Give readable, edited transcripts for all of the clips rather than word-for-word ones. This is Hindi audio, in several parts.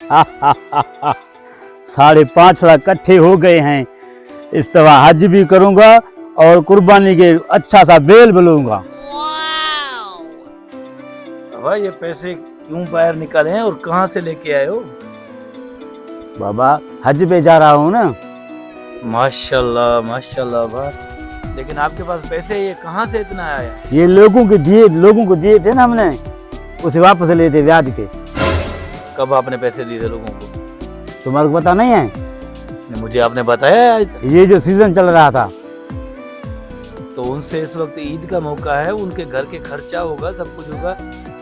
5.5 लाख इकट्ठे हो गए हैं। इस दफा हज भी करूंगा और कुर्बानी के अच्छा सा बेल बुलूंगा। बाबा ये पैसे क्यों बाहर निकाले हैं और कहाँ से लेके आए हो? बाबा हज पे जा रहा हूँ ना। माशाल्लाह माशाल्लाह वाह। लेकिन आपके पास पैसे ये कहाँ से इतना आया? ये लोगों को दिए थे ना हमने, उसे वापस लिए थे ब्याज के। कब आपने पैसे दिए थे लोगों को? तुम्हारे को पता नहीं है? मुझे आपने बताया आज तक। ये जो सीजन चल रहा था, तो उनसे इस वक्त ईद का मौका है, उनके घर के खर्चा होगा, सब कुछ होगा,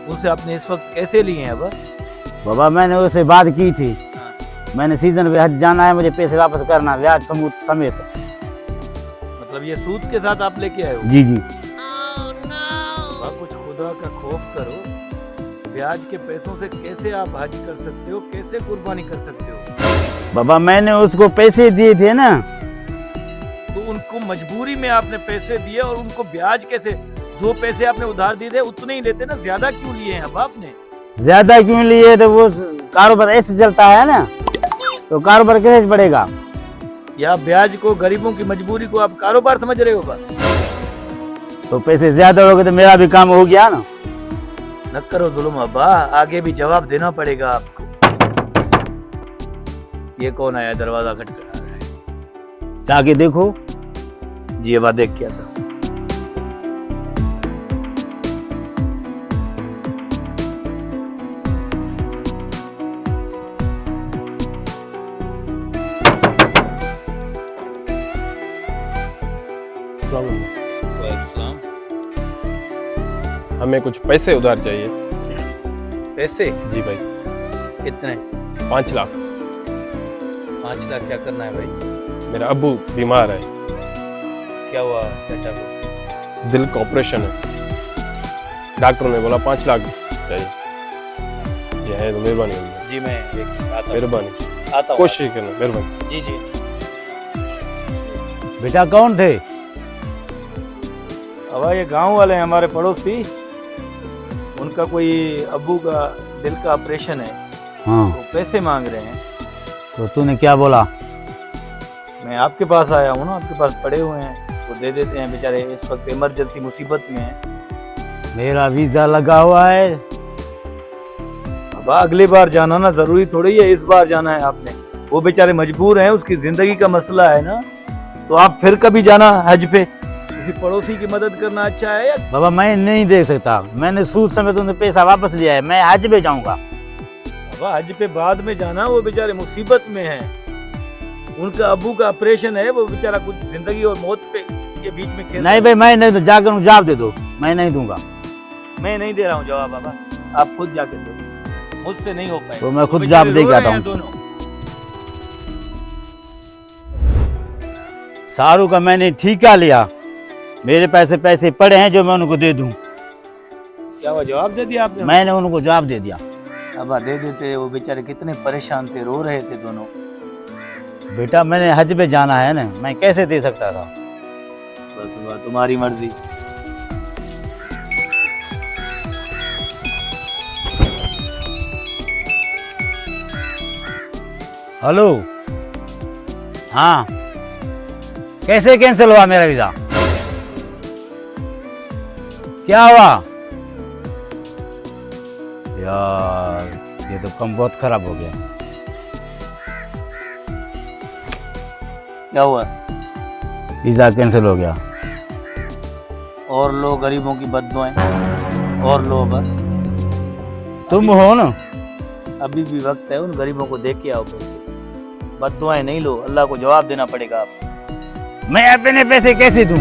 उनसे आपने इस वक्त कैसे लिए हैं? अब बाबा मैंने उससे बात की थी, मैंने सीजन पे हज जाना है, मुझे पैसे वापस करना ब्याज समेत। मतलब ये सूद के साथ आप लेके आए हो? जी जी। बाबा कुछ खुदा का खौफ करो। ब्याज के पैसों से कैसे आप हज कर सकते हो, कैसे कुर्बानी कर सकते हो? बाबा मैंने उसको पैसे दिए थे ना, तो उनको मजबूरी में आपने पैसे दिए और उनको ब्याज कैसे? जो पैसे आपने उधार दिए थे उतने ही लेते ना, ज्यादा क्यों लिए हैं अब आपने? ज्यादा क्यों लिए? तो वो कारोबार ऐसे चलता है ना, तो कारोबार कैसे बढ़ेगा? या ब्याज को, गरीबों की मजबूरी को आप कारोबार समझ रहे हो? बस तो पैसे ज्यादा हो गए तो मेरा भी काम हो गया ना। न करो जुल्म अब्बा, आगे भी जवाब देना पड़ेगा आपको। ये कौन आया दरवाजा खटखटा रहा है? जाके देखो। जी अब देख क्या था? हमें कुछ पैसे उधार चाहिए। पैसे? जी भाई। कितने? 5 लाख। 5 लाख क्या करना है भाई? मेरा अब्बू बीमार है, क्या हुआ चाचा को? दिल का ऑपरेशन है, डॉक्टर ने बोला 5 लाख चाहिए। जी है तो मेहरबानी होगी। जी मैं आता हूँ। मेहरबानी, आता हूँ। कोशिश करना, मेहरबानी। जी जी। बेटा कौन थे? अब ये गांव वाले हैं हमारे पड़ोसी, उनका कोई अब्बू का दिल का ऑपरेशन है, हाँ, तो पैसे मांग रहे हैं। तो तूने क्या बोला? मैं आपके पास आया हूँ ना, आपके पास पड़े हुए हैं, वो दे देते हैं। बेचारे इस वक्त इमरजेंसी मुसीबत में हैं। मेरा वीजा लगा हुआ है। अब अगली बार जाना ना जरूरी थोड़ी है, इस बार जाना है आपने। वो बेचारे मजबूर हैं, उसकी जिंदगी का मसला है ना, तो आप फिर कभी जाना हज पे। किसी पड़ोसी की मदद करना अच्छा है। बाबा मैं नहीं दे सकता, मैंने सूद समेत उन्हें पैसा वापस लिया है, मैं हज पे जाऊंगा। बाबा हज पे बाद में जाना, वो बेचारे मुसीबत में हैं, उनका अब्बू का ऑपरेशन है, वो बेचारा कुछ जिंदगी और मौत पे के बीच में खेल। नहीं भाई मैं नहीं, तो जाकर जवाब दे दो, मैं नहीं दूंगा। मैं नहीं दे रहा हूँ जवाब बाबा, आप खुद जाके दो, मुझसे नहीं हो पाएगा। तो मैं खुद वो जवाब बेचारे दे रो जाता रहे हैं हूँ। दोनों। सारू का मैंने ठेका लिया, मेरे पैसे पड़े हैं जो मैं उनको दे दूं। क्या हुआ, जवाब दे दिया आपने? मैंने उनको जवाब दे दिया। अब दे देते, वो बेचारे कितने परेशान थे, रो रहे थे दोनों। बेटा मैंने हज पे जाना है ना, मैं कैसे दे सकता था? बस तुम्हारी मर्जी। हेलो, हाँ, कैसे कैंसिल हुआ मेरा वीजा? क्या हुआ? यार ये तो काम बहुत खराब हो गया। क्या हुआ? वीजा कैंसिल हो गया। और लो गरीबों की बद्दुआएं, और लो बस। तुम हो ना? अभी भी वक्त है, उन गरीबों को देख के आओ पैसे। बद्दुआएं नहीं लो, अल्लाह को जवाब देना पड़ेगा आपको। मैं अपने पैसे कैसे दूं?